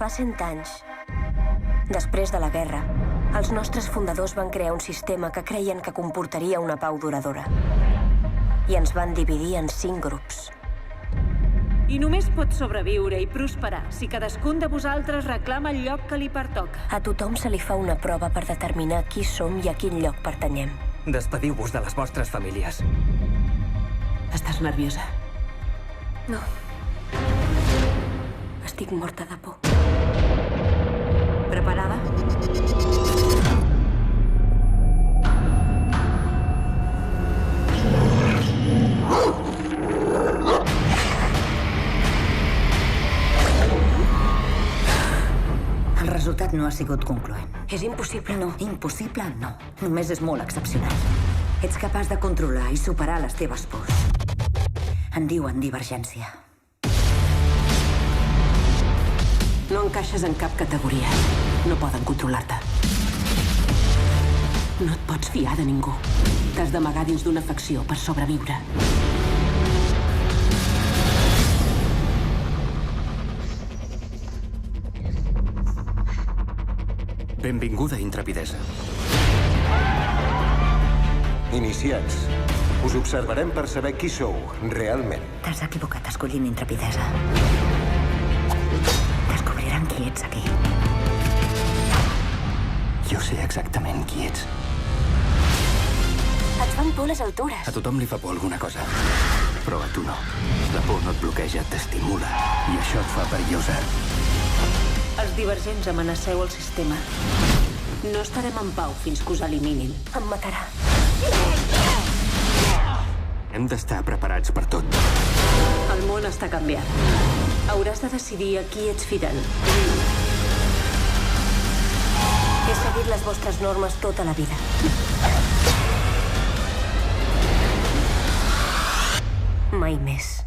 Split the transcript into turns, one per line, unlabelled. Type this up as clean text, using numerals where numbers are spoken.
Fa 100 anys, després de la guerra, els nostres fundadors van crear un sistema que creien que comportaria una pau duradora. I ens van dividir en 5 grups.
I només pot sobreviure i prosperar si cadascun de vosaltres reclama el lloc que li pertoca.
A tothom se li fa una prova per determinar qui som i a quin lloc pertanyem.
Despediu-vos de les vostres famílies.
Estàs nerviosa?
No. Estic morta de por.
Preparada?
El resultat no ha sigut concloent.
És impossible.
No, impossible no. Només és molt excepcional. Ets capaç de controlar i superar les teves pors. En diuen divergència.
No encaixes en cap categoria. No poden controlar-te. No et pots fiar de ningú. T'has d'amagar dins d'una facció per sobreviure.
Benvinguda, intrepidesa.
Iniciats. Us observarem per saber qui sou, realment.
T'has equivocat escollint intrepidesa. Descobriran qui ets aquí.
Jo sé exactament qui ets.
Et fan por les altures.
A tothom li fa por alguna cosa. Però a tu no. La por no et bloqueja, t'estimula. I això et fa perillosa.
Els divergents amenaceu el sistema. No estarem en pau fins que us eliminin.
Em matarà.
Hem d'estar preparats per tot.
El món està canviant. Hauràs de decidir a qui ets fidel.
He seguit les vostres normes tota la vida. Mai més.